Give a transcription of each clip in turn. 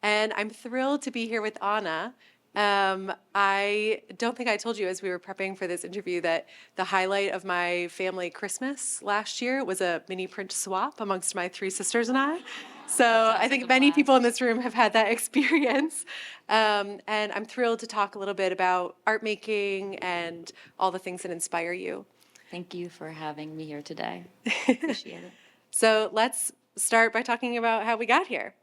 And I'm thrilled to be here with Ana. I don't think I told you as we were prepping for this interview that the highlight of my family Christmas last year was a mini print swap amongst my three sisters and I. So I Sounds like think a many people in blast. this room have had that experience. And I'm thrilled to talk a little bit about art making and all the things that inspire you. Thank you for having me here today. Appreciate it. So let's start by talking about how we got here.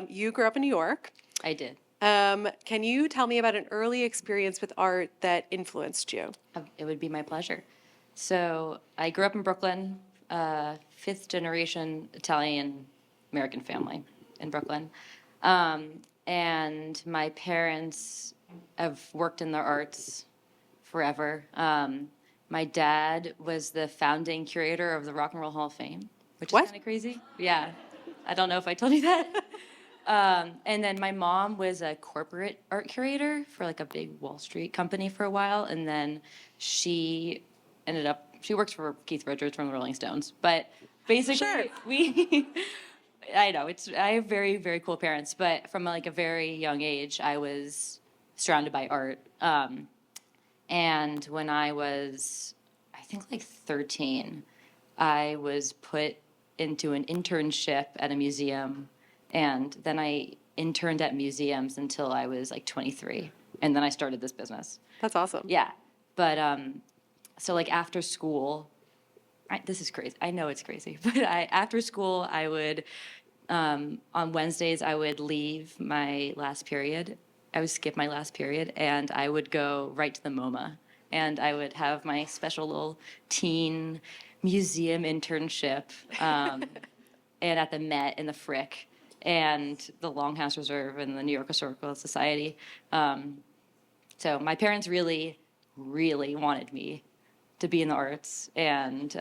You grew up in New York. I did. Can you tell me about an early experience with art that influenced you? It would be my pleasure. So I grew up in Brooklyn, fifth generation Italian American family in Brooklyn. And my parents have worked in the arts forever. My dad was the founding curator of the Rock and Roll Hall of Fame, which is What? kind of crazy. Yeah. I don't know if I told you that. And then my mom was a corporate art curator for like a big Wall Street company for a while. And then she she works for Keith Richards from the Rolling Stones. But basically, Sure. I know, I have very, very cool parents. But from like a very young age, I was surrounded by art. And when I was, I think like 13, I was put into an internship at a museum. And then I interned at museums until I was like 23. And then I started this business. That's awesome. Yeah. But so like after school, this is crazy. I know it's crazy. But after school, I would, on Wednesdays, I would leave my last period. I would skip my last period and I would go right to the MoMA. And I would have my special little teen museum internship and at the Met and the Frick and the Longhouse Reserve and the New York Historical Society. So my parents really, really wanted me to be in the arts. And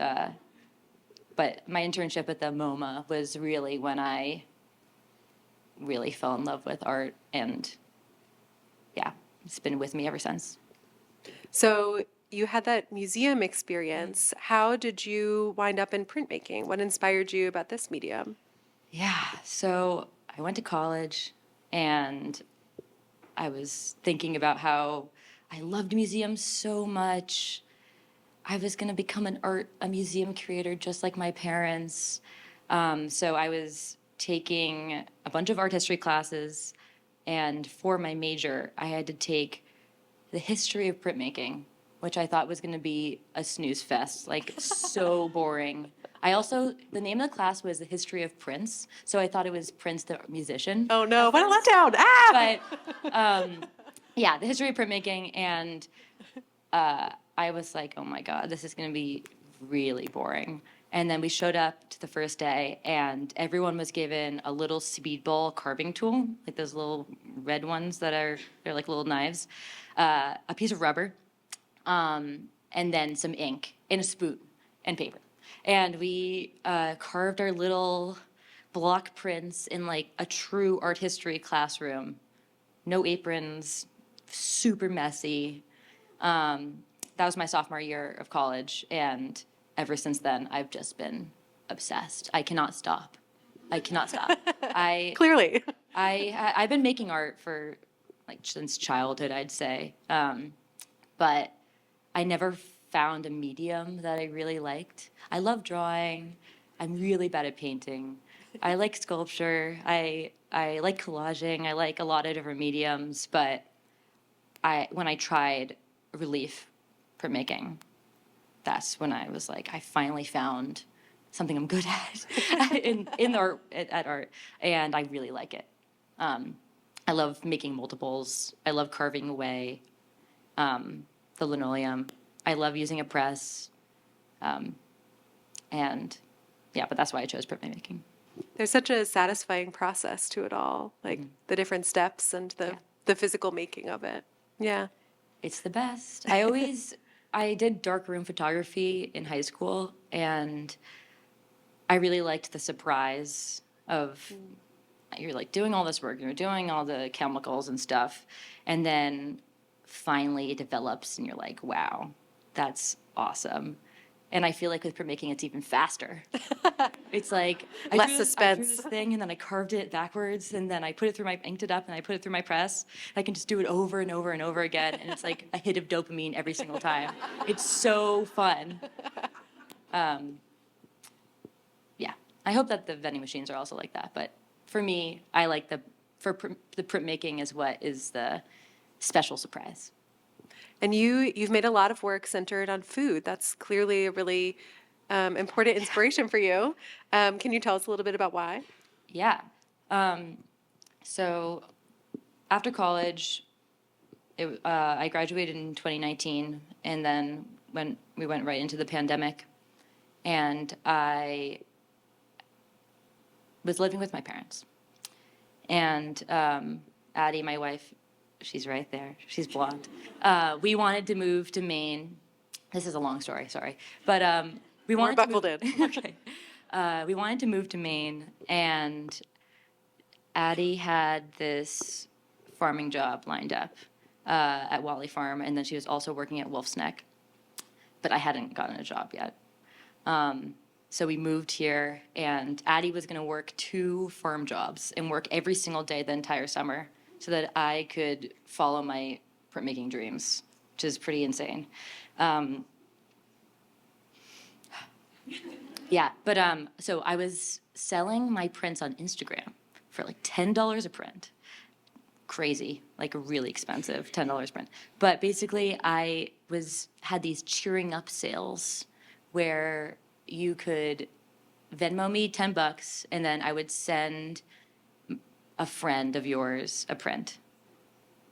but my internship at the MoMA was really when I really fell in love with art, and yeah, it's been with me ever since. So you had that museum experience. How did you wind up in printmaking? What inspired you about this medium? Yeah, so I went to college and I was thinking about how I loved museums so much. I was going to become a museum curator just like my parents. So I was taking a bunch of art history classes, and for my major, I had to take the history of printmaking, which I thought was going to be a snooze fest, like so boring. The name of the class was the history of Prince, so I thought it was Prince the musician Oh no, at what a first. letdown! Ah! But yeah, the history of printmaking, and I was like, oh my God, this is going to be really boring. And then we showed up to the first day, and everyone was given a little speedball carving tool, like those little red ones they're like little knives, a piece of rubber, and then some ink and a spoon and paper. And we carved our little block prints in like a true art history classroom. No aprons, super messy. That was my sophomore year of college, and ever since then, I've just been obsessed. I cannot stop. I cannot stop. Clearly. I've been making art for like since childhood, I'd say, but I never found a medium that I really liked. I love drawing. I'm really bad at painting. I like sculpture. I like collaging. I like a lot of different mediums, but when I tried relief printmaking, that's when I was like, I finally found something I'm good at in art at art, and I really like it. I love making multiples. I love carving away the linoleum. I love using a press, and yeah, but that's why I chose printmaking. There's such a satisfying process to it all, like the different steps and Yeah. the physical making of it. Yeah. It's the best. I did darkroom photography in high school, and I really liked the surprise of you're like doing all this work, you're doing all the chemicals and stuff, and then finally it develops, and you're like, wow, that's awesome. And I feel like with printmaking, it's even faster. It's like Less I suspense. drew this thing, and then I carved it backwards, and then I put it through inked it up, and I put it through my press. I can just do it over and over and over again, and it's like a hit of dopamine every single time. It's so fun. Yeah, I hope that the vending machines are also like that. But for me, I like the printmaking is what is the special surprise. And you've made a lot of work centered on food. That's clearly a really important inspiration for you. Can you tell us a little bit about why? Yeah. So after college, I graduated in 2019, and then we went right into the pandemic, and I was living with my parents. And Addie, my wife, she's right there. She's blonde. We wanted to move to Maine. This is a long story, sorry. But we We're wanted buckled to move, in. okay. We wanted to move to Maine, and Addie had this farming job lined up at Wally Farm, and then she was also working at Wolf's Neck. But I hadn't gotten a job yet. So we moved here, and Addie was going to work 2 farm jobs and work every single day the entire summer so that I could follow my printmaking dreams, which is pretty insane. Yeah, but so I was selling my prints on Instagram for like $10 a print. Crazy, like really expensive, $10 print. But basically, I had these cheering up sales where you could Venmo me $10, and then I would send a friend of yours a print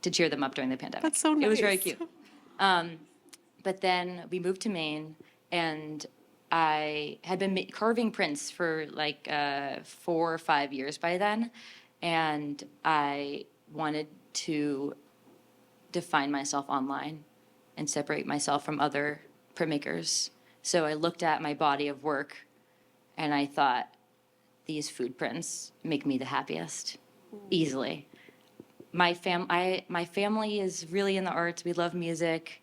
to cheer them up during the pandemic. That's so It was very nice. cute. But then we moved to Maine, and I had been carving prints for like 4 or 5 years by then, and I wanted to define myself online and separate myself from other printmakers. So I looked at my body of work, and I thought, these food prints make me the happiest, easily. My family is really in the arts. We love music.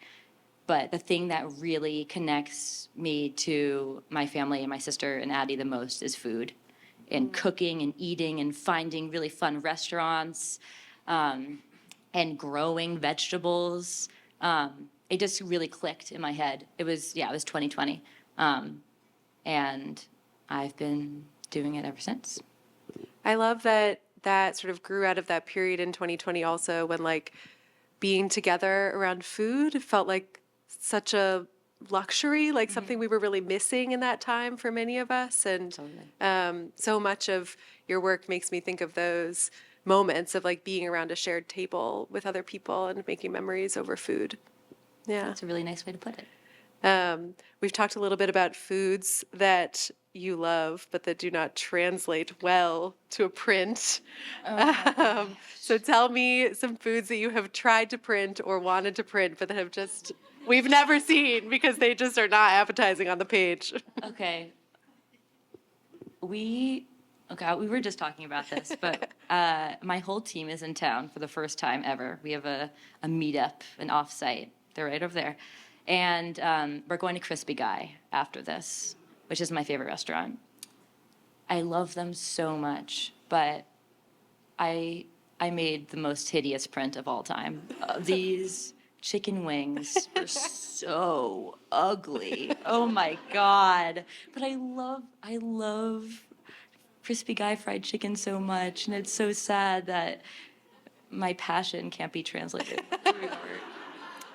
But the thing that really connects me to my family and my sister and Addie the most is food and cooking and eating and finding really fun restaurants and growing vegetables. It just really clicked in my head. It was 2020. And I've been doing it ever since. I love that sort of grew out of that period in 2020 also when like being together around food felt like such a luxury, like something we were really missing in that time for many of us. And so much of your work makes me think of those moments of like being around a shared table with other people and making memories over food. Yeah. That's a really nice way to put it. We've talked a little bit about foods that you love, but that do not translate well to a print. So tell me some foods that you have tried to print or wanted to print, but that have just, we've never seen because they just are not appetizing on the page. Okay. We were just talking about this, but my whole team is in town for the first time ever. We have a meetup, an offsite. They're right over there. And we're going to Crispy Guy after this, which is my favorite restaurant. I love them so much, but I made the most hideous print of all time. These chicken wings are so ugly. Oh my God. But I love Crispy Guy fried chicken so much, and it's so sad that my passion can't be translated through art.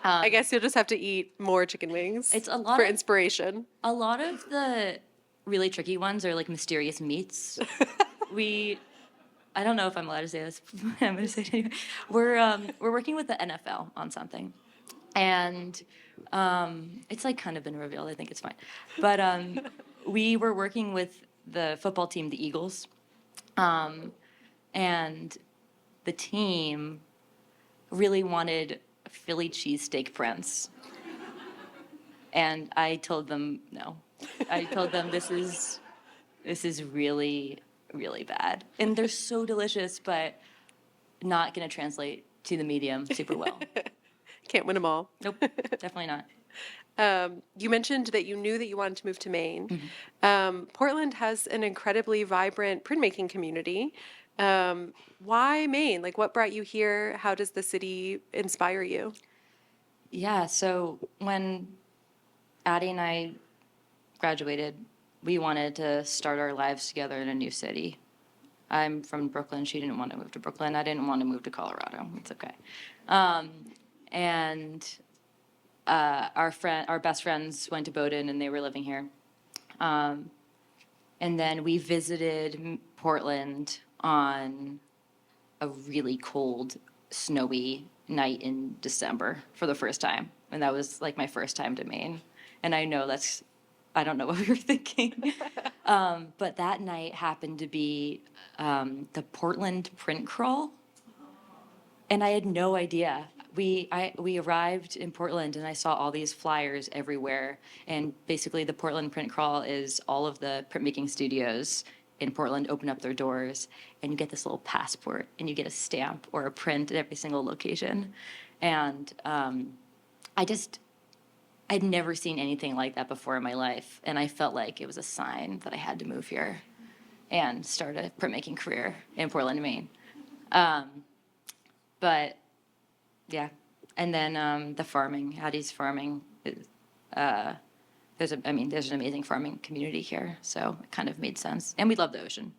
I guess you'll just have to eat more chicken wings It's a lot for of- inspiration. A lot of the really tricky ones are like mysterious meats. I don't know if I'm allowed to say this. I'm going to say it anyway. We're working with the NFL on something, and it's like kind of been revealed. I think it's fine, but we were working with the football team, the Eagles, and the team really wanted Philly cheesesteak prints, and I told them no. I told them this is really, really bad. And they're so delicious, but not going to translate to the medium super well. Can't win them all. Nope, definitely not. You mentioned that you knew that you wanted to move to Maine. Portland has an incredibly vibrant printmaking community. Why Maine? Like, what brought you here? How does the city inspire you? Yeah, so when Addie and I graduated, we wanted to start our lives together in a new city. I'm from Brooklyn. She didn't want to move to Brooklyn. I didn't want to move to Colorado. It's okay. Um, and our best friends went to Bowdoin, and they were living here. And then we visited Portland on a really cold, snowy night in December for the first time. And that was like my first time to Maine. And I know I don't know what we were thinking. But that night happened to be the Portland print crawl. And I had no idea. We arrived in Portland and I saw all these flyers everywhere. And basically, the Portland print crawl is all of the printmaking studios in Portland open up their doors, and you get this little passport, and you get a stamp or a print at every single location. And I'd never seen anything like that before in my life, and I felt like it was a sign that I had to move here and start a printmaking career in Portland, Maine. But yeah, and then the farming, Addie's farming. There's an amazing farming community here, so it kind of made sense. And we love the ocean,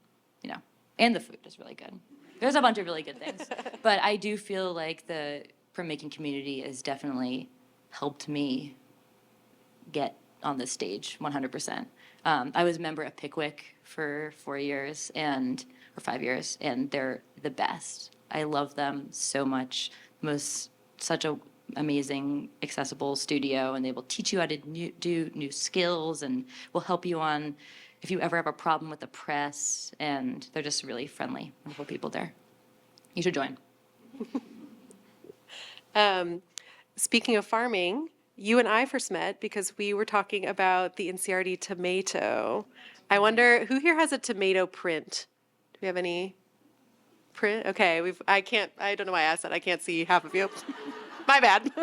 and the food is really good. There's a bunch of really good things, but I do feel like the printmaking community has definitely helped me get on this stage 100%. I was a member of Pickwick for 4 years or 5 years, and they're the best. I love them so much. Such a amazing, accessible studio, and they will teach you how to do new skills and will help you on if you ever have a problem with the press. And they're just really friendly, wonderful people there. You should join. Speaking of farming, you and I first met because we were talking about the Inciardi tomato. I wonder who here has a tomato print? Do we have any print? Okay, I don't know why I asked that. I can't see half of you. My bad.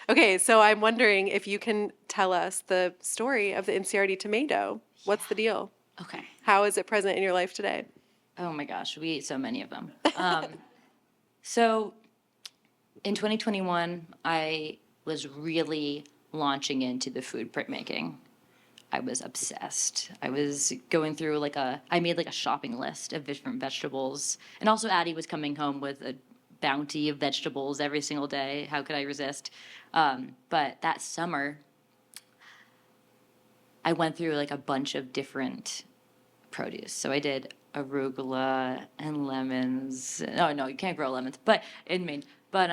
Okay, so I'm wondering if you can tell us the story of the Inciardi tomato. What's the deal? Okay. How is it present in your life today? Oh my gosh, we eat so many of them. So in 2021, I was really launching into the food printmaking. I was obsessed. I was going through I made like a shopping list of different vegetables. And also Addie was coming home with a bounty of vegetables every single day. How could I resist? But that summer, I went through like a bunch of different produce. So I did arugula and lemons. Oh no, you can't grow lemons, but in Maine. But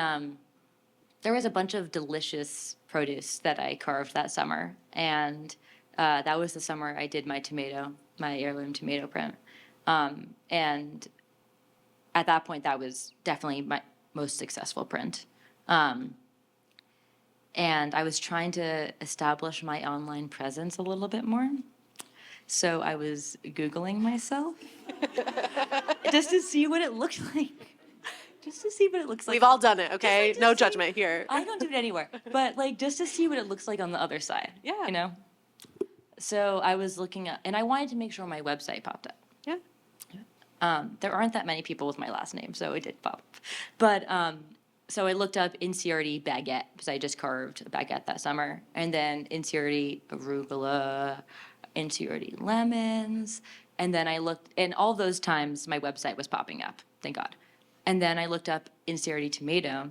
there was a bunch of delicious produce that I carved that summer, and that was the summer I did my heirloom tomato print. And at that point, that was definitely my most successful print. And I was trying to establish my online presence a little bit more. So I was Googling myself just to see what it looked like. Just to see what it looks like. We've all done it, okay? Just No to see- judgment here. I don't do it anywhere. But just to see what it looks like on the other side. Yeah. So I was looking at, and I wanted to make sure my website popped up. Yeah. There aren't that many people with my last name, so it did pop up. But so I looked up Inciardi baguette because I just carved a baguette that summer, and then Inciardi arugula, Inciardi lemons, and then I looked, and all those times my website was popping up, thank God. And then I looked up Inciardi tomato,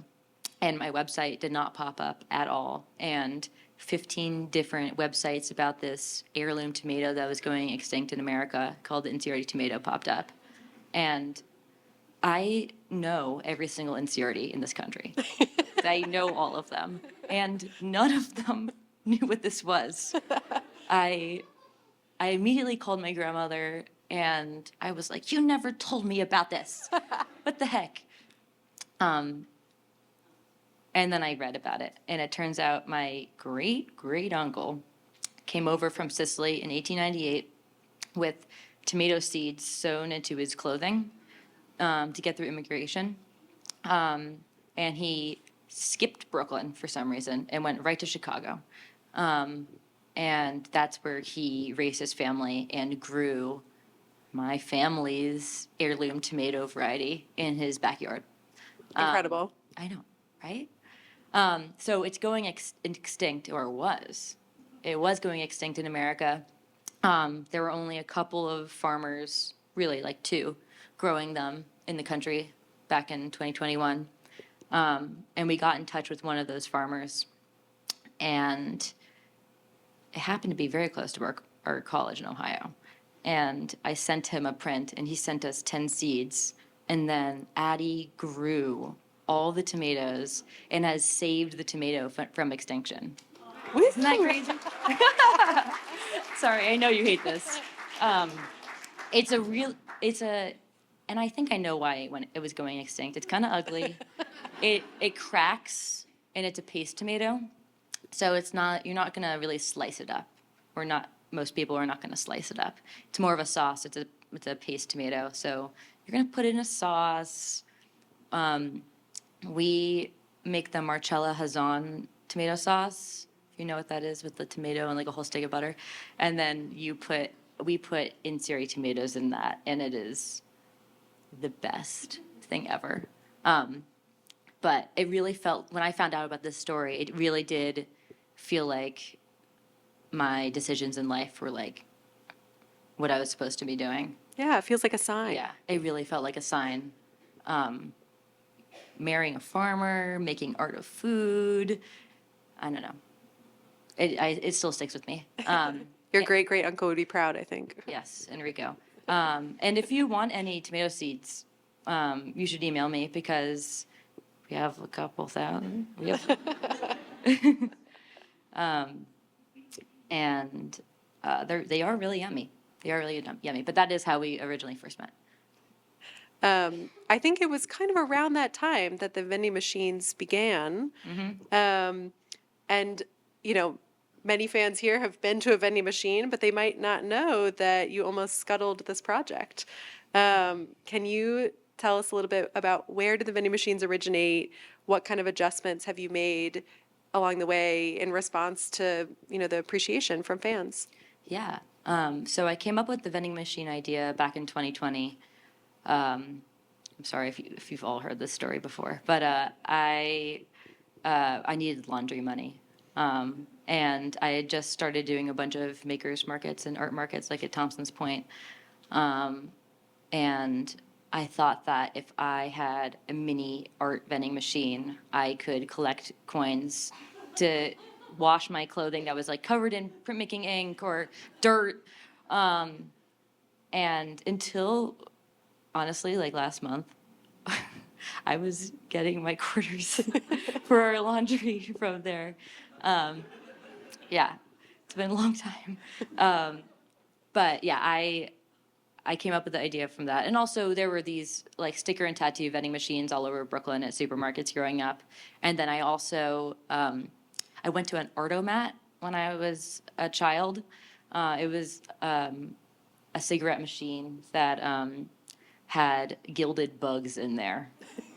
and my website did not pop up at all. And 15 different websites about this heirloom tomato that was going extinct in America called the Inciardi tomato popped up. And I know every single Inciardi in this country. I know all of them. And none of them knew what this was. I immediately called my grandmother and I was like, "You never told me about this. What the heck?" And then I read about it, and it turns out my great uncle came over from Sicily in 1898 with tomato seeds sewn into his clothing to get through immigration. And he skipped Brooklyn for some reason and went right to Chicago. And that's where he raised his family and grew my family's heirloom tomato variety in his backyard. Incredible. I know, right? So it's going extinct, or was. It was going extinct in America. There were only a couple of farmers, really like two, growing them in the country back in 2021. And we got in touch with one of those farmers, and it happened to be very close to our college in Ohio. And I sent him a print, and he sent us 10 seeds. And then Addie grew all the tomatoes and has saved the tomato from extinction. Isn't that crazy? Sorry, I know you hate this. And I think I know why when it was going extinct. It's kind of ugly. It cracks, and it's a paste tomato. So you're not gonna really slice it up. Most people are not gonna slice it up. It's more of a sauce. It's a paste tomato. So you're gonna put it in a sauce. We make the Marcella Hazan tomato sauce, if you know what that is, with the tomato and like a whole stick of butter. And then we put Inciardi tomatoes in that, and it is the best thing ever. But it really felt, when I found out about this story, it really did feel like my decisions in life were like what I was supposed to be doing. Yeah, it feels like a sign. Yeah, it really felt like a sign. Marrying a farmer, making art of food. I don't know. It still sticks with me. Your great great uncle would be proud, I think. Yes, Enrico. And if you want any tomato seeds, you should email me because we have a couple thousand. And they are really yummy. They are really yummy. But that is how we originally first met. I think it was kind of around that time that the vending machines began. And, many fans here have been to a vending machine, but they might not know that you almost scuttled this project. Can you tell us a little bit about where did the vending machines originate? What kind of adjustments have you made along the way in response to, the appreciation from fans? Yeah. So I came up with the vending machine idea back in 2020. I'm sorry if you've all heard this story before, but I needed laundry money. And I had just started doing a bunch of makers markets and art markets, like at Thompson's Point. And I thought that if I had a mini art vending machine, I could collect coins to wash my clothing that was like covered in printmaking ink or dirt. And until, honestly, like last month, I was getting my quarters for our laundry from there. Yeah, it's been a long time. But yeah, I came up with the idea from that. And also there were these like sticker and tattoo vending machines all over Brooklyn at supermarkets growing up. And then I also, I went to an Artomat when I was a child. It was a cigarette machine that had gilded bugs in there.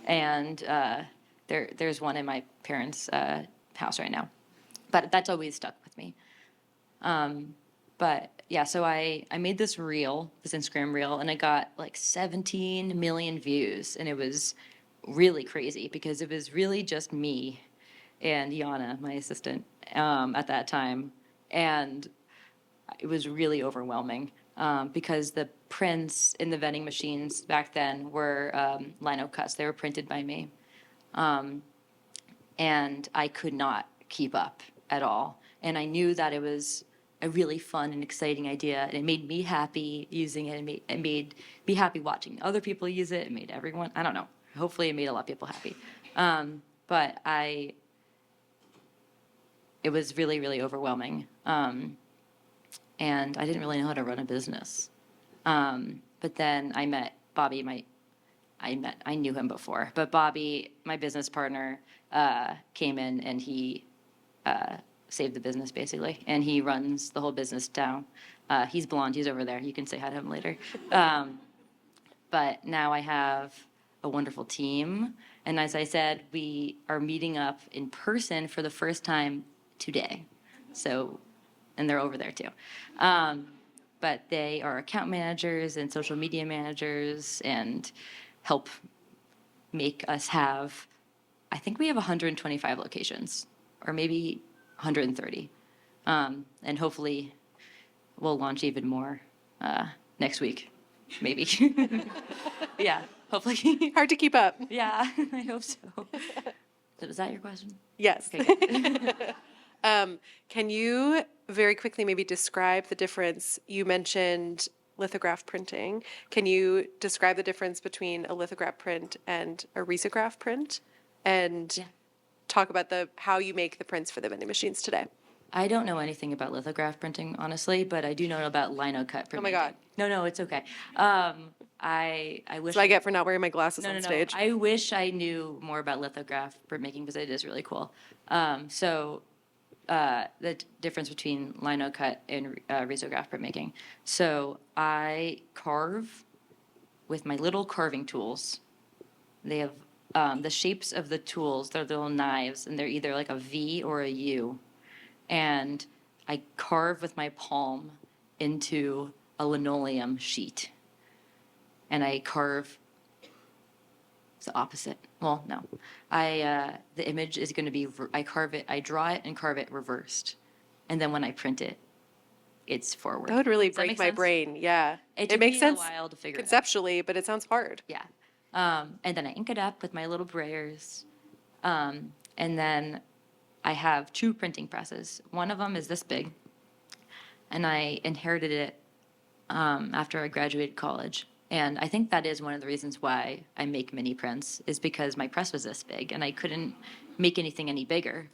And there's one in my parents' house right now. But that's always stuck with me. But yeah, so I made this Instagram reel, and it got like 17 million views. And it was really crazy because it was really just me and Yana, my assistant, at that time. And it was really overwhelming because the prints in the vending machines back then were lino cuts. They were printed by me. And I could not keep up at all. And I knew that it was a really fun and exciting idea, and it made me happy using it, and it made me happy watching other people use it. It made everyone, I don't know, hopefully it made a lot of people happy. But it was really, really overwhelming. And I didn't really know how to run a business. But then I met Bobby, I knew him before, but Bobby, my business partner, came in and he saved the business basically, and he runs the whole business down. He's blonde, he's over there. You can say hi to him later. But now I have a wonderful team. And as I said, we are meeting up in person for the first time today. So, and they're over there too. But they are account managers and social media managers and help make us have, I think we have 125 locations, or maybe 130. And hopefully we'll launch even more next week, maybe. Yeah, hopefully. Hard to keep up. Yeah, I hope so. Was that your question? Yes. Okay, good. Can you very quickly maybe describe the difference? You mentioned lithograph printing. Can you describe the difference between a lithograph print and a risograph print? And Yeah. talk about how you make the prints for the vending machines today. I don't know anything about lithograph printing, honestly, but I do know about lino cut printmaking. Oh my God. No, it's okay. I wish. That's what I get for not wearing my glasses No, on no, no. stage. I wish I knew more about lithograph printmaking because it is really cool. The difference between lino cut and risograph printmaking. So I carve with my little carving tools. They have the shapes of the tools. They're little knives, and they're either like a V or a U. And I carve with my palm into a linoleum sheet. And I carve. It's the opposite. Well, no. The image is going to be, I carve it, I draw it and carve it reversed. And then when I print it, it's forward. That would really Does that break make my sense? brain. Yeah. It took makes me sense a while to figure it out. conceptually, but it sounds hard. Yeah. And then I ink it up with my little brayers. And then I have 2 printing presses. One of them is this big. And I inherited it after I graduated college. And I think that is one of the reasons why I make mini prints, is because my press was this big and I couldn't make anything any bigger.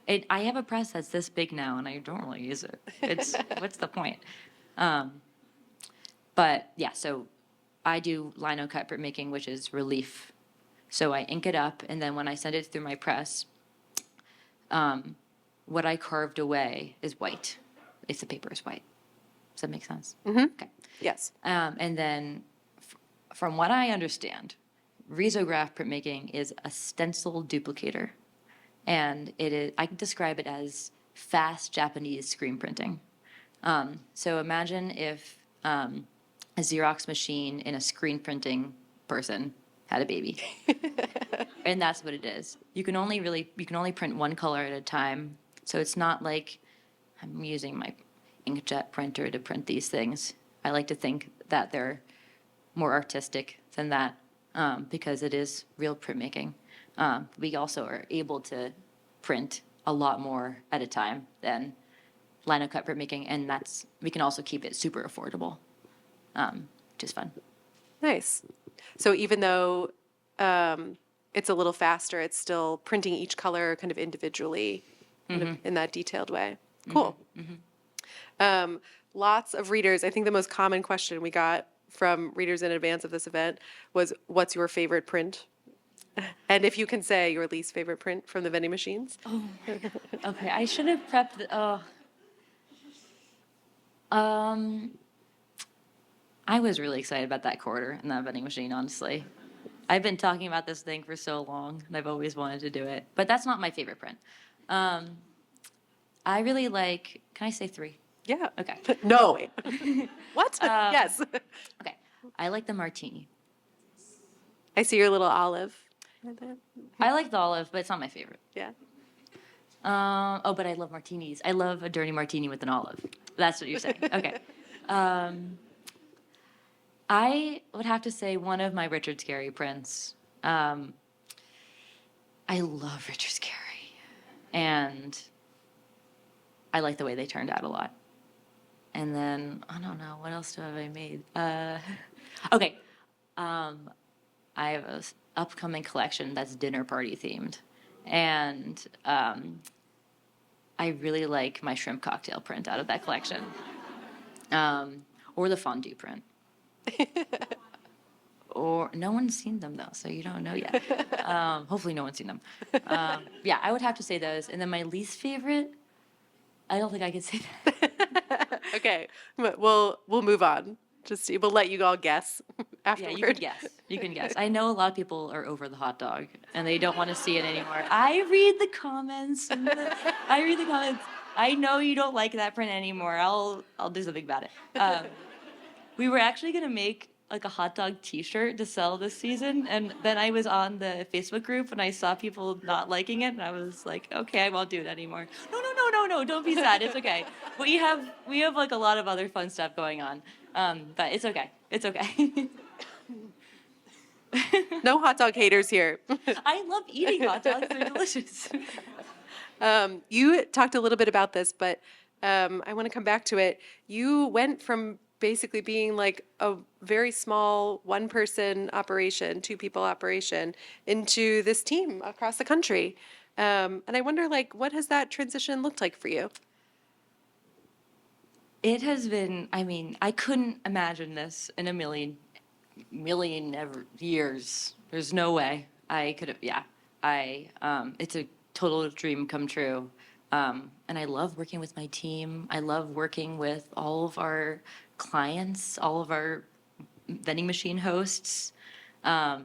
I have a press that's this big now and I don't really use it. What's the point? But yeah, so I do lino cut printmaking, which is relief. So I ink it up, and then when I send it through my press, what I carved away is white, if the paper is white. Does that make sense? Mm-hmm. Okay. Yes. And then, from what I understand, risograph printmaking is a stencil duplicator, and it is. I can describe it as fast Japanese screen printing. So imagine if a Xerox machine and a screen printing person had a baby, and that's what it is. You can only print one color at a time. So it's not like I'm using my inkjet printer to print these things. I like to think that they're more artistic than that because it is real printmaking. We also are able to print a lot more at a time than lino cut printmaking, and we can also keep it super affordable, which is fun. Nice. So even though it's a little faster, it's still printing each color kind of individually kind of in that detailed way. Cool. Lots of readers. I think the most common question we got from readers in advance of this event was, what's your favorite print? And if you can say your least favorite print from the vending machines. Oh, okay. I should have prepped. I was really excited about that quarter in that vending machine, honestly. I've been talking about this thing for so long, and I've always wanted to do it. But that's not my favorite print. I really like, can I say 3? Yeah. Okay. No. What? Yes. Okay. I like the martini. I see your little olive. I like the olive, but it's not my favorite. Yeah. But I love martinis. I love a dirty martini with an olive. That's what you're saying. Okay. I would have to say one of my Richard Scarry prints. I love Richard Scarry. And I like the way they turned out a lot. And then, I don't know, what else have I made? Okay. I have an upcoming collection that's dinner party themed. And I really like my shrimp cocktail print out of that collection. Or the fondue print. Or no one's seen them though, so you don't know yet. Hopefully no one's seen them. Yeah, I would have to say those. And then my least favorite, I don't think I could say that. Okay. We'll move on. Just we'll let you all guess Yeah, afterward. you can guess. You can guess. I know a lot of people are over the hot dog and they don't want to see it anymore. I read the comments. I read the comments. I know you don't like that print anymore. I'll do something about it. We were actually gonna make like a hot dog T-shirt to sell this season, and then I was on the Facebook group and I saw people not liking it, and I was like, okay, I won't do it anymore. No, no, no, no, no, don't be sad. It's okay. We have like a lot of other fun stuff going on, but it's okay. It's okay. No hot dog haters here. I love eating hot dogs. They're delicious. You talked a little bit about this, but I want to come back to it. You went from basically being like a very small one-person operation, two-people operation, into this team across the country. And I wonder, like, what has that transition looked like for you? It has been, I mean, I couldn't imagine this in a million ever years. There's no way I could have, yeah. It's a total dream come true. And I love working with my team. I love working with all of our clients, all of our vending machine hosts. I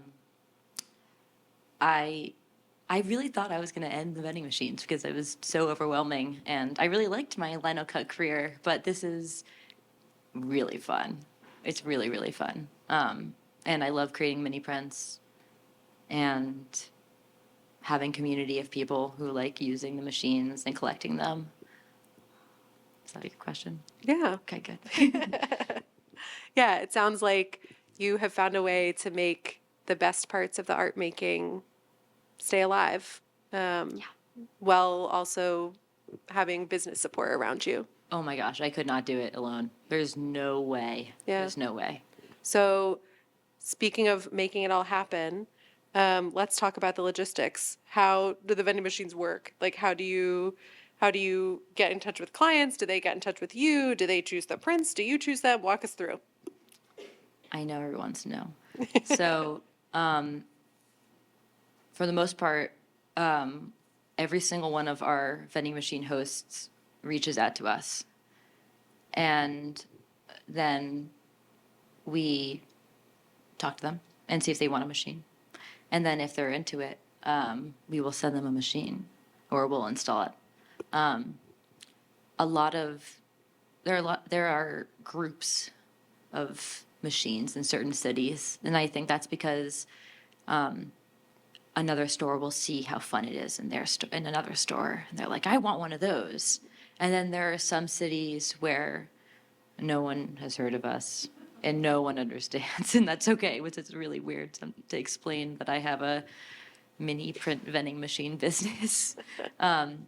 I really thought I was going to end the vending machines because it was so overwhelming, and I really liked my lino cut career. But this is really fun. It's really really fun, and I love creating mini prints and having community of people who like using the machines and collecting them. Is that a good question? Yeah. Okay, good. Yeah, it sounds like you have found a way to make the best parts of the art making stay alive, while also having business support around you. Oh my gosh, I could not do it alone. There's no way. Yeah. There's no way. So, speaking of making it all happen, let's talk about the logistics. How do the vending machines work? Like, how do you get in touch with clients? Do they get in touch with you? Do they choose the prints? Do you choose them? Walk us through. I know everyone wants to know. So, for the most part, every single one of our vending machine hosts reaches out to us. And then we talk to them and see if they want a machine. And then if they're into it, we will send them a machine or we'll install it. There are groups of machines in certain cities, and I think that's because another store will see how fun it is in in another store, and they're like, I want one of those. And then there are some cities where no one has heard of us and no one understands, and that's okay, which is really weird to explain that I have a mini print vending machine business. And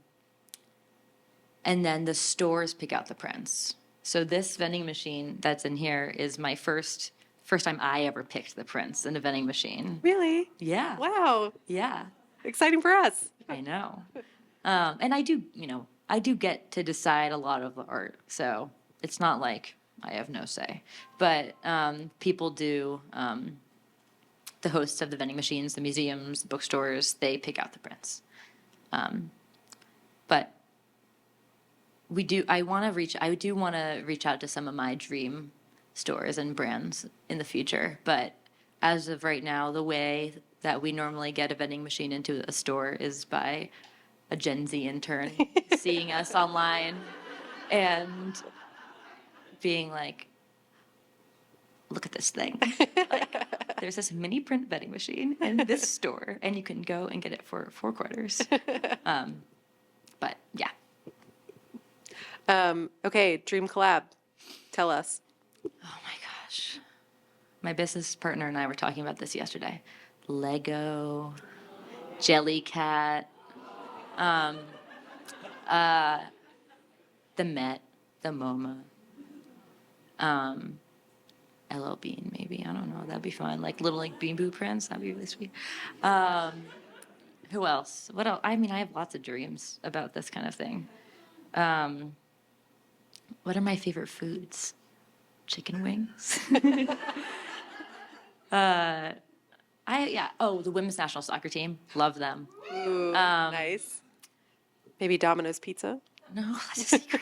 then the stores pick out the prints. So this vending machine that's in here is my first time I ever picked the prints in a vending machine. Really? Yeah. Wow. Yeah. Exciting for us. I know. And I do get to decide a lot of the art. So it's not like I have no say. But people do, the hosts of the vending machines, the museums, the bookstores, they pick out the prints. But I do want to reach out to some of my dream stores and brands in the future. But as of right now, the way that we normally get a vending machine into a store is by a Gen Z intern seeing us online and being like, look at this thing. Like, there's this mini print vending machine in this store, and you can go and get it for $4. But yeah. Okay, dream collab. Tell us. Oh my gosh. My business partner and I were talking about this yesterday. Lego, Jellycat, the Met, the MoMA, LL Bean maybe. I don't know. That'd be fun. Like little like Bean Boo prints. That'd be really sweet. Who else? What else? I mean, I have lots of dreams about this kind of thing. What are my favorite foods? Chicken wings. The women's national soccer team. Love them. Ooh, nice. Maybe Domino's Pizza. No, that's a secret.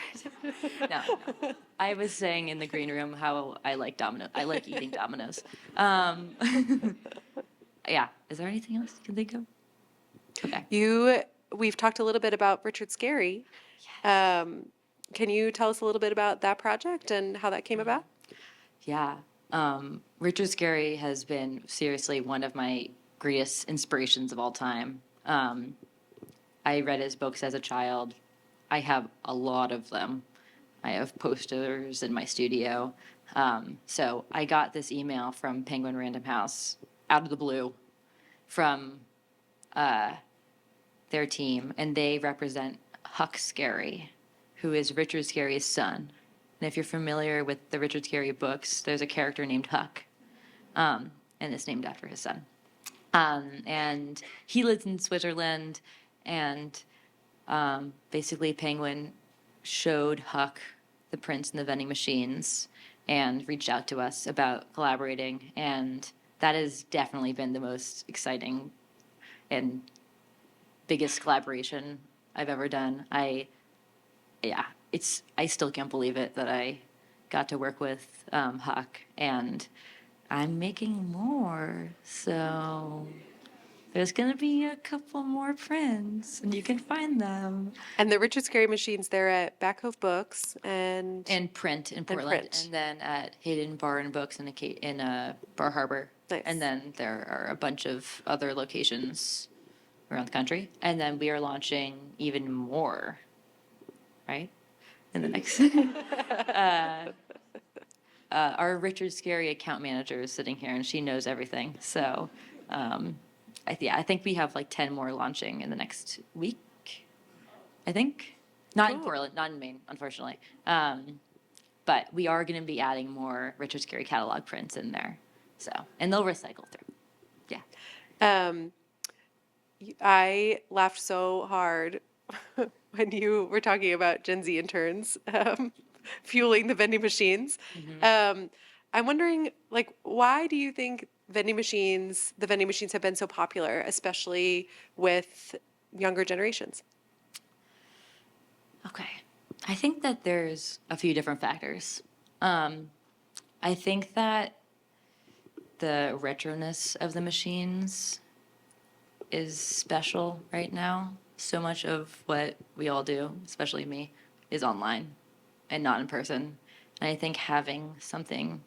No, no. I was saying in the green room how I like Domino's. I like eating Domino's. Um, yeah. Is there anything else you can think of? Okay. We've talked a little bit about Richard Scarry. Um, can you tell us a little bit about that project and how that came about? Yeah. Richard Scarry has been seriously one of my greatest inspirations of all time. I read his books as a child. I have a lot of them. I have posters in my studio. So I got this email from Penguin Random House out of the blue from their team, and they represent Huck Scarry, who is Richard Scarry's son. And if you're familiar with the Richard Scarry books, there's a character named Huck, and it's named after his son. And he lives in Switzerland, and basically Penguin showed Huck the prints and the vending machines and reached out to us about collaborating. And that has definitely been the most exciting and biggest collaboration I've ever done. I still can't believe it that I got to work with Huck, and I'm making more. So there's going to be a couple more prints, and you can find them. And the Richard Scarry machines, they're at Back Cove Books And print in Portland, print. and then at Hayden Bar and Books in Bar Harbor. Nice. And then there are a bunch of other locations around the country. And then we are launching even more, right? In the next. Our Richard Scarry account manager is sitting here, and she knows everything. So, I think we have like 10 more launching in the next week. I think not in Portland, not in Maine, unfortunately. But we are going to be adding more Richard Scarry catalog prints in there. So, and they'll recycle through. Yeah. I laughed so hard when you were talking about Gen Z interns fueling the vending machines. I'm wondering, like, why do you think the vending machines have been so popular, especially with younger generations? Okay. I think that there's a few different factors. I think that the retroness of the machines is special right now. So much of what we all do, especially me, is online and not in person. And I think having something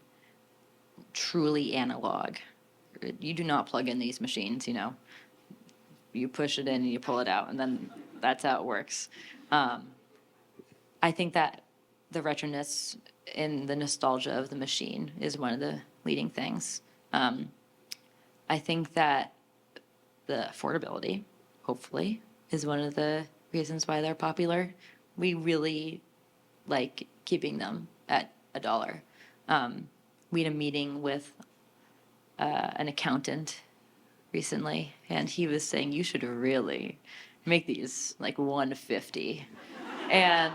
truly analog, you do not plug in these machines, you push it in and you pull it out, and then that's how it works. I think that the retroness and the nostalgia of the machine is one of the leading things. I think that the affordability, hopefully, is one of the reasons why they're popular. We really like keeping them at $1. We had a meeting with an accountant recently, and he was saying you should really make these like $1.50. And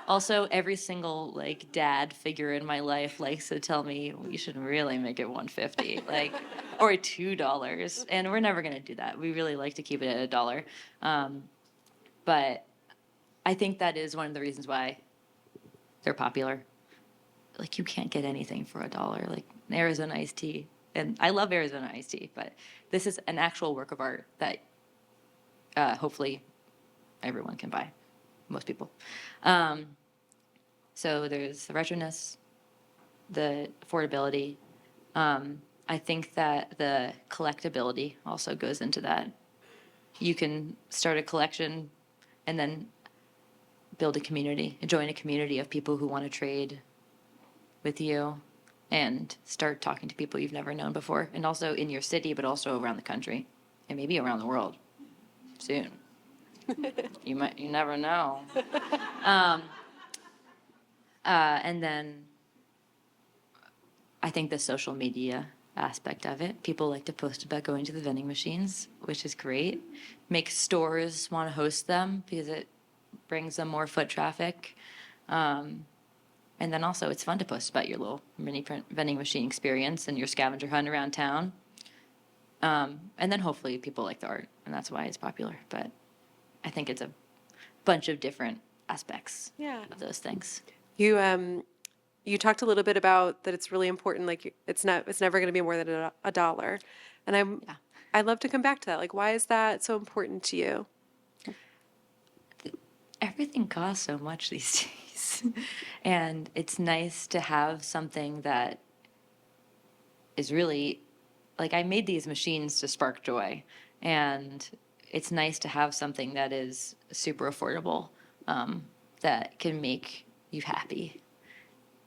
also, every single like dad figure in my life likes to tell me you should really make it $1.50, like, or $2. And we're never gonna do that. We really like to keep it at $1. But I think that is one of the reasons why they're popular. Like, you can't get anything for $1, like Arizona iced tea. And I love Arizona iced tea, but this is an actual work of art that hopefully everyone can buy. Most people. So there's the retroness, the affordability. I think that the collectability also goes into that. You can start a collection and then build a community, join a community of people who want to trade with you and start talking to people you've never known before, and also in your city, but also around the country and maybe around the world soon. You never know. And then I think the social media aspect of it. People like to post about going to the vending machines, which is great. Makes stores want to host them because it brings them more foot traffic. And then also it's fun to post about your little mini vending machine experience and your scavenger hunt around town. And then hopefully people like the art, and that's why it's popular. But I think it's a bunch of different aspects Yeah. of those things. You talked a little bit about that it's really important, like it's never going to be more than a dollar. And Yeah. I'd love to come back to that. Like, why is that so important to you? Everything costs so much these days. And it's nice to have something that is really like I made these machines to spark joy. And it's nice to have something that is super affordable, that can make you happy.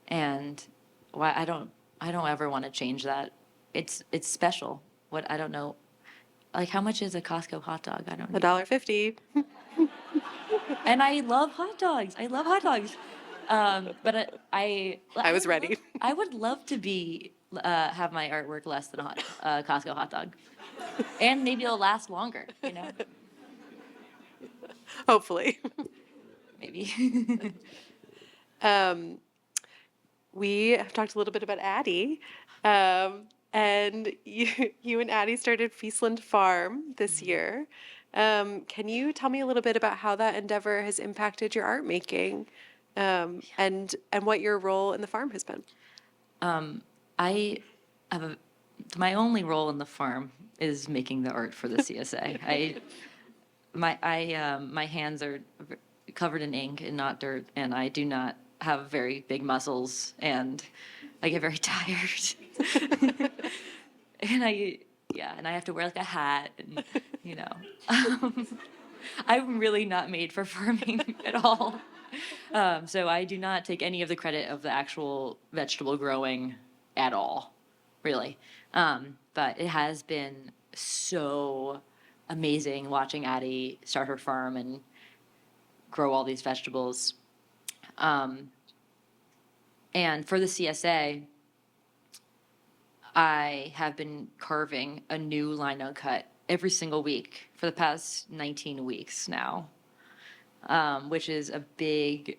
And why I don't ever want to change that. It's special. What I don't know, like how much is a Costco hot dog? I don't know. $1.50. And I love hot dogs. I love hot dogs. But I was ready. I would love to be have my artwork less than a Costco hot dog, and maybe it'll last longer. You know, Hopefully. maybe. We have talked a little bit about Addie. And you and Addie started Feastland Farm this year. Can you tell me a little bit about how that endeavor has impacted your art making, and what your role in the farm has been? I have my only role in the farm is making the art for the CSA. My hands are covered in ink and not dirt, and I do not have very big muscles, and I get very tired. and I have to wear like a hat, and you know, I'm really not made for farming at all. So I do not take any of the credit of the actual vegetable growing at all, really. But it has been so amazing watching Addie start her farm and grow all these vegetables. And for the CSA, I have been carving a new lino cut every single week for the past 19 weeks now, which is a big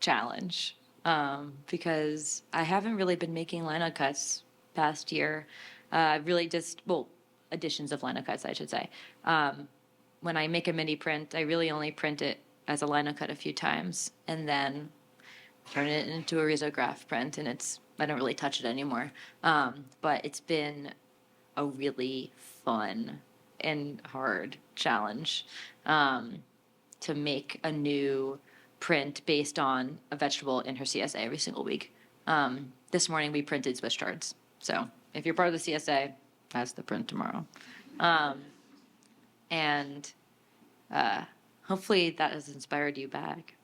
challenge, because I haven't really been making lino cuts past year. Really just, well, editions of lino cuts, I should say. When I make a mini print, I really only print it as a lino cut a few times and then turn it into a risograph print, and I don't really touch it anymore. But it's been a really fun and hard challenge, to make a new print based on a vegetable in her CSA every single week. This morning we printed Swiss chards. So if you're part of the CSA, that's the print tomorrow. And hopefully that has inspired you back.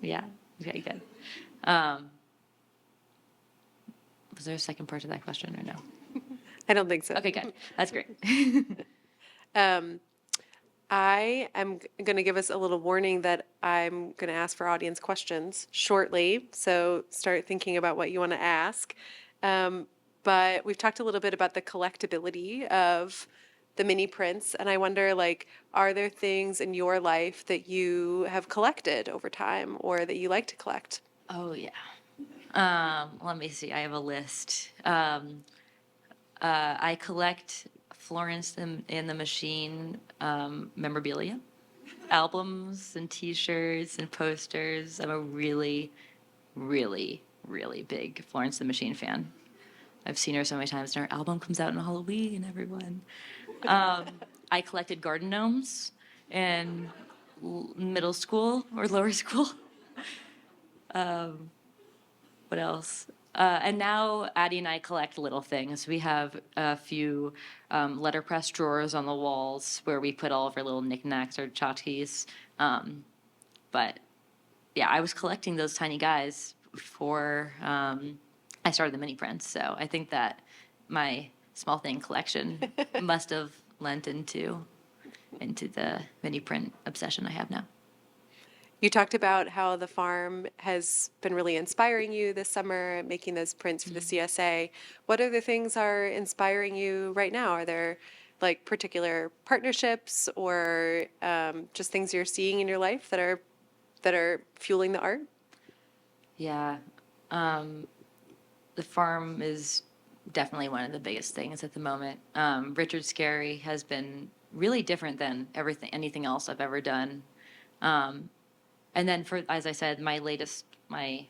Yeah. Okay, good. Was there a second part to that question or no? I don't think so. Okay, good. That's great. I am going to give us a little warning that I'm going to ask for audience questions shortly. So start thinking about what you want to ask. But we've talked a little bit about the collectability of the mini prints. And I wonder, like, are there things in your life that you have collected over time or that you like to collect? Oh, yeah. Let me see. I have a list. I collect Florence and the Machine memorabilia, albums and T-shirts and posters. I'm a really, really, really big Florence and the Machine fan. I've seen her so many times, and her album comes out on Halloween, everyone. I collected garden gnomes in middle school or lower school. What else? And now Addie and I collect little things. We have a few letterpress drawers on the walls where we put all of our little knickknacks or tchotchkes. But yeah, I was collecting those tiny guys before I started the mini prints. So I think that my small thing collection must have lent into the mini print obsession I have now. You talked about how the farm has been really inspiring you this summer, making those prints for the CSA. What other things are inspiring you right now? Are there like particular partnerships or just things you're seeing in your life that are fueling the art? Yeah. The farm is definitely one of the biggest things at the moment. Richard Scarry has been really different than anything else I've ever done. And then as I said, my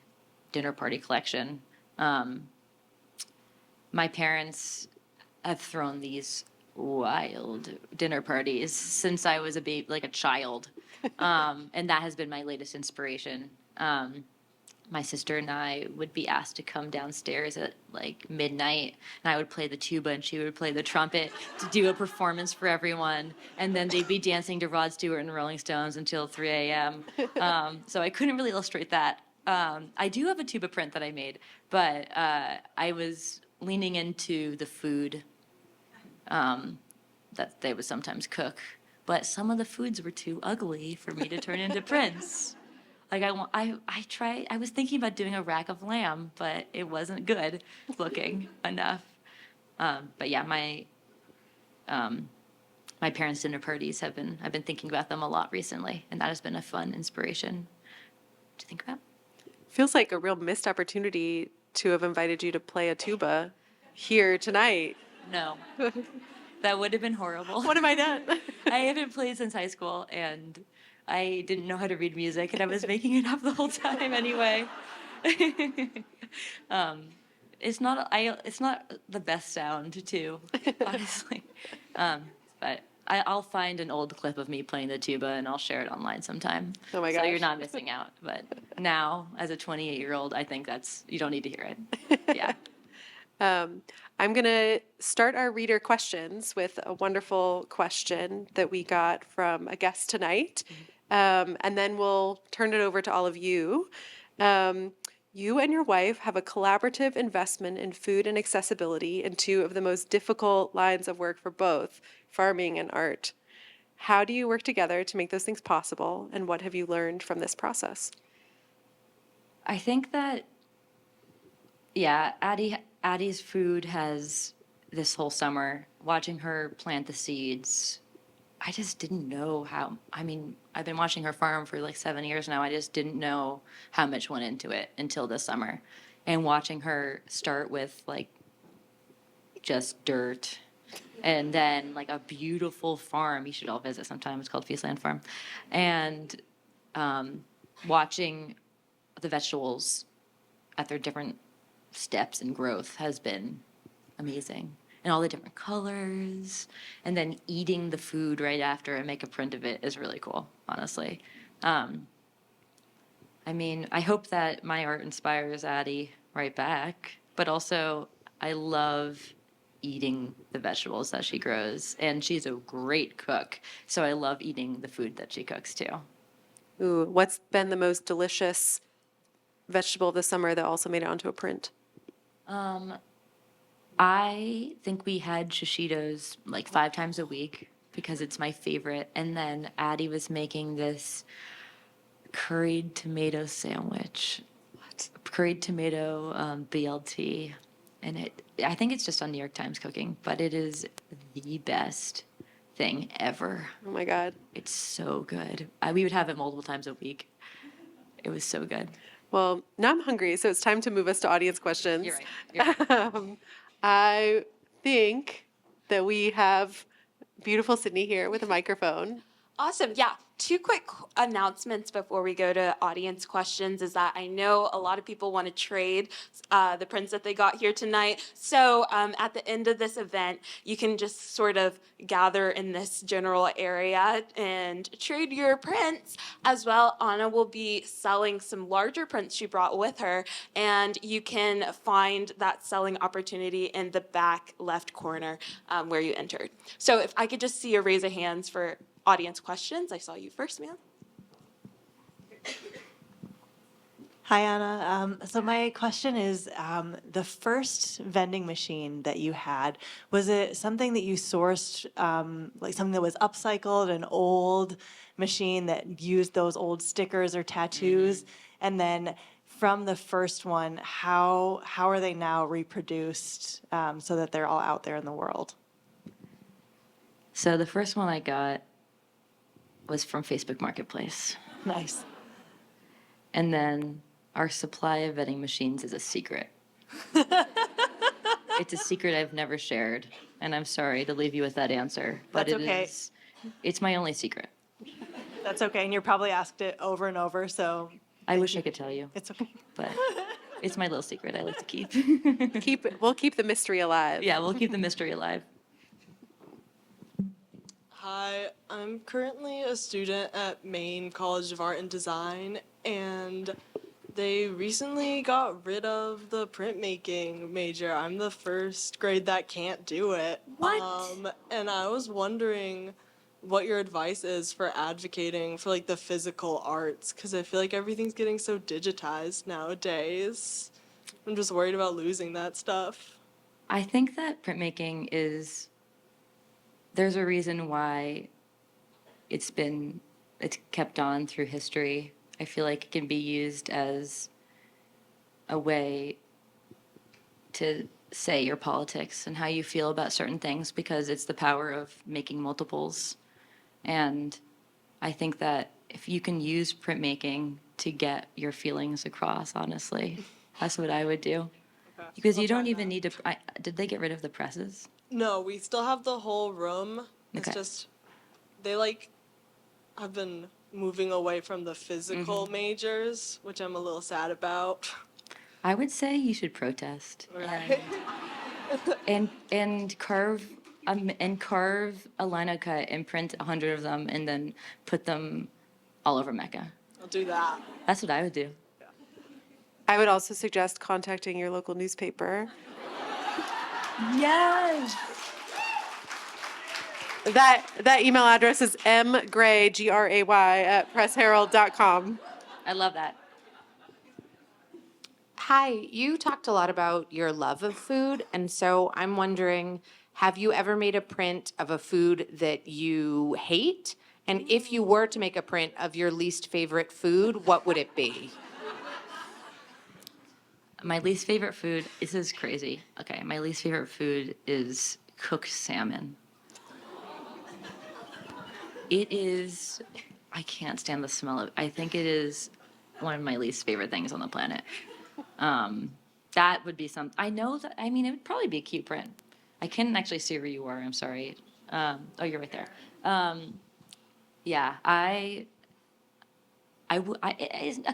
dinner party collection, my parents have thrown these wild dinner parties since I was a baby, like a child. And that has been my latest inspiration. My sister and I would be asked to come downstairs at like midnight, and I would play the tuba and she would play the trumpet to do a performance for everyone. And then they'd be dancing to Rod Stewart and the Rolling Stones until 3 a.m. So I couldn't really illustrate that. I do have a tuba print that I made, but I was leaning into the food that they would sometimes cook. But some of the foods were too ugly for me to turn into prints. Like I was thinking about doing a rack of lamb, but it wasn't good looking enough. But yeah, my parents' dinner parties I've been thinking about them a lot recently, and that has been a fun inspiration to think about. Feels like a real missed opportunity to have invited you to play a tuba here tonight. No, that would have been horrible. What have I done? I haven't played since high school, and I didn't know how to read music, and I was making it up the whole time anyway. It's not the best sound too, honestly. But I'll find an old clip of me playing the tuba and I'll share it online sometime. Oh my So gosh. you're not missing out. But now, as a 28-year-old, I think you don't need to hear it. Yeah. I'm going to start our reader questions with a wonderful question that we got from a guest tonight. And then we'll turn it over to all of you. You and your wife have a collaborative investment in food and accessibility in two of the most difficult lines of work for both, farming and art. How do you work together to make those things possible, and what have you learned from this process? I think that, yeah, Addie's food has, this whole summer, watching her plant the seeds, I just didn't know I've been watching her farm for like 7 years now. I just didn't know how much went into it until this summer. And watching her start with like just dirt and then like a beautiful farm. You should all visit sometime. It's called Feastland Farm. And watching the vegetables at their different steps and growth has been amazing. And all the different colors, and then eating the food right after and make a print of it is really cool, honestly. I hope that my art inspires Addie right back, but also I love eating the vegetables that she grows, and she's a great cook, so I love eating the food that she cooks too. Ooh, what's been the most delicious vegetable of the summer that also made it onto a print? I think we had shishitos like 5 times a week because it's my favorite. And then Addie was making this curried tomato sandwich. What? Curried tomato BLT. And I think it's just on New York Times Cooking, but it is the best thing ever. Oh my God. It's so good. We would have it multiple times a week. It was so good. Well, now I'm hungry, so it's time to move us to audience questions. You're right. I think that we have beautiful Sydney here with a microphone. Awesome. Yeah. 2 quick announcements before we go to audience questions is that I know a lot of people want to trade the prints that they got here tonight. So at the end of this event, you can just sort of gather in this general area and trade your prints. As well, Ana will be selling some larger prints she brought with her, and you can find that selling opportunity in the back left corner where you entered. So if I could just see a raise of hands for audience questions. I saw you first, ma'am. Hi, Anna. So my question is, the first vending machine that you had, was it something that you sourced, like something that was upcycled, an old machine that used those old stickers or tattoos? Mm-hmm. And then from the first one, how are they now reproduced so that they're all out there in the world? So the first one I got was from Facebook Marketplace. Nice. And then our supply of vending machines is a secret. It's a secret I've never shared, and I'm sorry to leave you with that answer. But That's okay. It's my only secret. That's okay, and you're probably asked it over and over, so I wish I could tell you, it's okay. but it's my little secret I like to keep. We'll keep the mystery alive. Yeah, we'll keep the mystery alive. Hi, I'm currently a student at Maine College of Art and Design, and they recently got rid of the printmaking major. I'm the first grade that can't do it. What? And I was wondering what your advice is for advocating for like the physical arts, because I feel like everything's getting so digitized nowadays. I'm just worried about losing that stuff. I think that printmaking there's a reason why it's kept on through history. I feel like it can be used as a way to say your politics and how you feel about certain things because it's the power of making multiples. And I think that if you can use printmaking to get your feelings across, honestly, that's what I would do. Okay, Because I'll you don't try even that. need to. Did they get rid of the presses? No, we still have the whole room. It's Okay. just they like have been moving away from the physical majors, which I'm a little sad about. I would say you should protest Right. and carve a lino cut and print 100 of them and then put them all over Mecca. I'll do that. That's what I would do. I would also suggest contacting your local newspaper. Yes. That email address is mgray, Gray, at pressherald.com. I love that. Hi, you talked a lot about your love of food, and so I'm wondering, have you ever made a print of a food that you hate? And if you were to make a print of your least favorite food, what would it be? My least favorite food, this is crazy. Okay, my least favorite food is cooked salmon. It is, I can't stand the smell of it. I think it is one of my least favorite things on the planet. That would be I know that, I mean, it would probably be a cute print. I couldn't actually see where you were, I'm sorry. Oh, you're right there. Yeah, a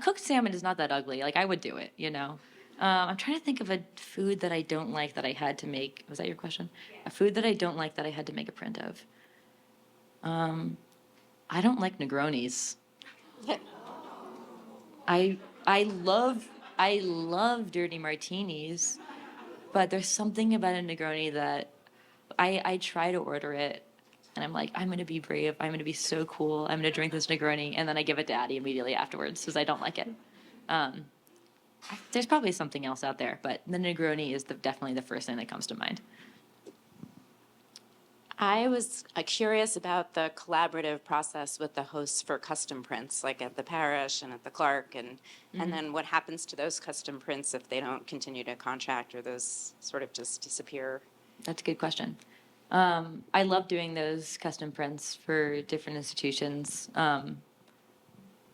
cooked salmon is not that ugly. Like, I would do it, you know? I'm trying to think of a food that I don't like that I had to make. Was that your question? Yeah. A food that I don't like that I had to make a print of. I don't like Negronis. I love dirty martinis, but there's something about a Negroni that I try to order it, and I'm like, I'm gonna be brave. I'm gonna be so cool. I'm gonna drink this Negroni, and then I give it to Addie immediately afterwards because I don't like it. There's probably something else out there, but the Negroni is definitely the first thing that comes to mind. I was curious about the collaborative process with the hosts for custom prints, like at the parish and at the Clark, and then what happens to those custom prints if they don't continue to contract or those sort of just disappear? That's a good question. I love doing those custom prints for different institutions.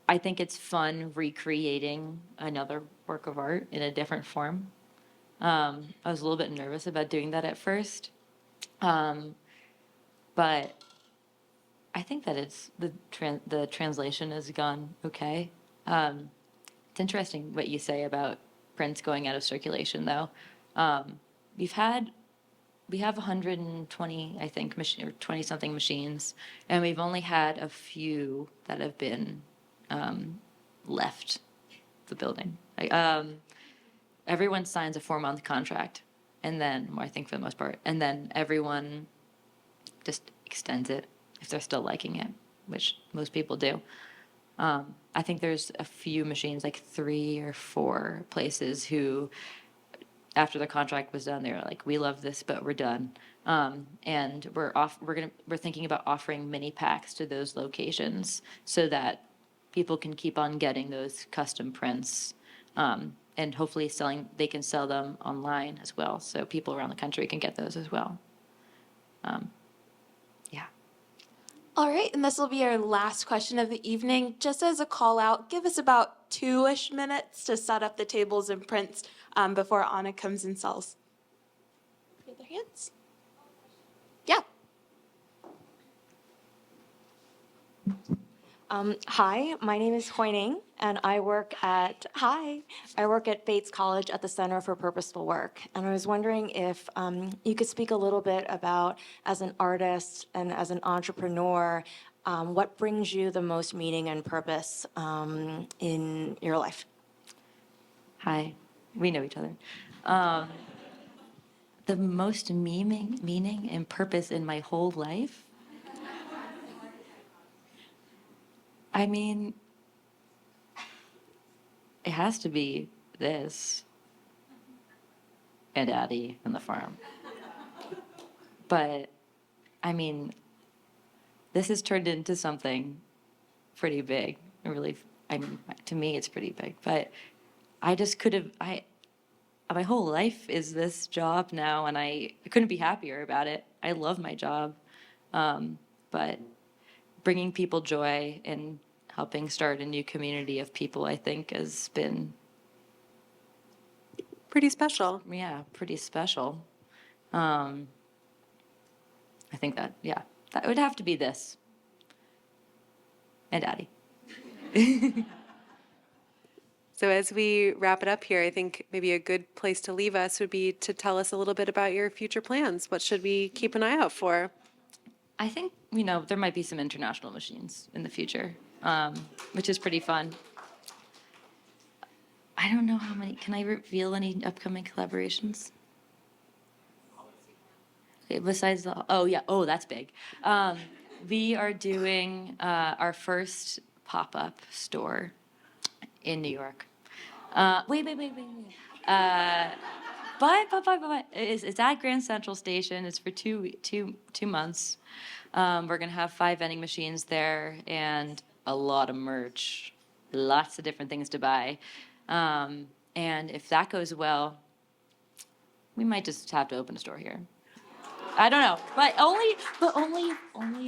I think it's fun recreating another work of art in a different form. I was a little bit nervous about doing that at first. But I think that it's the translation has gone okay. It's interesting what you say about prints going out of circulation, though. We have 120, I think, or 20 something machines, and we've only had a few that have been left the building. Everyone signs a 4-month contract, and then, well, I think for the most part, and then everyone just extends it if they're still liking it, which most people do. I think there's a few machines, like 3 or 4 places who, after the contract was done, they were like, "We love this, but we're done." And we're thinking about offering mini packs to those locations so that people can keep on getting those custom prints, and hopefully they can sell them online as well, so people around the country can get those as well. Yeah. All right, and this will be our last question of the evening. Just as a call out, give us about 2-ish minutes to set up the tables and prints before Ana comes and sells. Raise their hands. Yeah. Hi, my name is Hoining, and I work at Bates College at the Center for Purposeful Work. And I was wondering if you could speak a little bit about, as an artist and as an entrepreneur, what brings you the most meaning and purpose in your life? Hi, we know each other. The most meaning and purpose in my whole life? I mean, it has to be this and Daddy and the farm. But, I mean, this has turned into something pretty big. Really, I mean, to me, it's pretty big. But I just could have, my whole life is this job now, and I couldn't be happier about it. I love my job. But bringing people joy and helping start a new community of people, I think, has been, Pretty special. yeah, pretty special. I think that, yeah, that would have to be this. And Daddy. So as we wrap it up here, I think maybe a good place to leave us would be to tell us a little bit about your future plans. What should we keep an eye out for? I think, there might be some international machines in the future, which is pretty fun. I don't know how many, can I reveal any upcoming collaborations? Okay, besides that's big. We are doing our first pop-up store in New York. Wait. But it's at Grand Central Station. It's for two months. We're gonna have 5 vending machines there and a lot of merch, lots of different things to buy. And if that goes well, we might just have to open a store here. I don't know, but only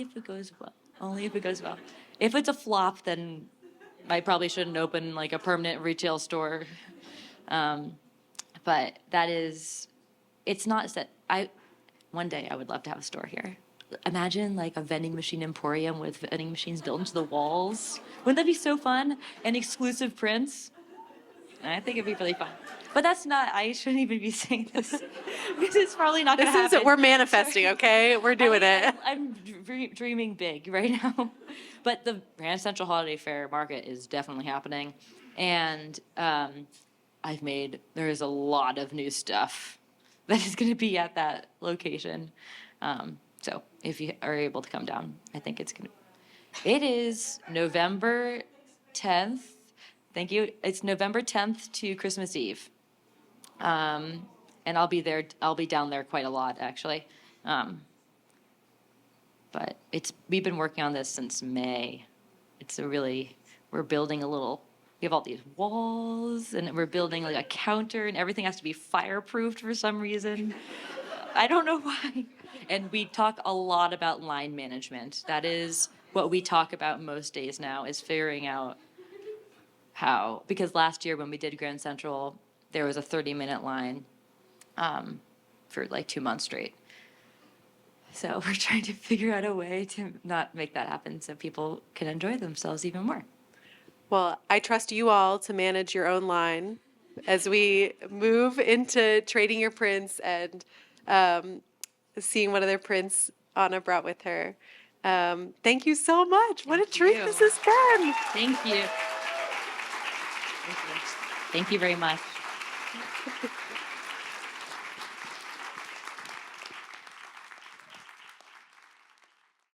if it goes well. Only if it goes well. If it's a flop, then I probably shouldn't open like a permanent retail store. But it's not that one day I would love to have a store here. Imagine like a vending machine emporium with vending machines built into the walls. Wouldn't that be so fun? And exclusive prints. I think it'd be really fun. But I shouldn't even be saying this because it's probably not going to happen. We're manifesting, okay? We're doing it. I'm dreaming big right now. But the Grand Central Holiday Fair Market is definitely happening. And there is a lot of new stuff that is going to be at that location. So if you are able to come down, I think it is November 10th. Thank you. It's November 10th to Christmas Eve. And I'll be there. I'll be down there quite a lot, actually. But we've been working on this since May. We're building we have all these walls, and we're building like a counter, and everything has to be fireproofed for some reason. I don't know why. And we talk a lot about line management. That is what we talk about most days now, is figuring out because last year when we did Grand Central, there was a 30-minute line for like 2 months straight. So we're trying to figure out a way to not make that happen so people can enjoy themselves even more. Well, I trust you all to manage your own line as we move into trading your prints and seeing what other prints Ana brought with her. Thank you so much. What a treat this has been. Thank you. Thank you very much.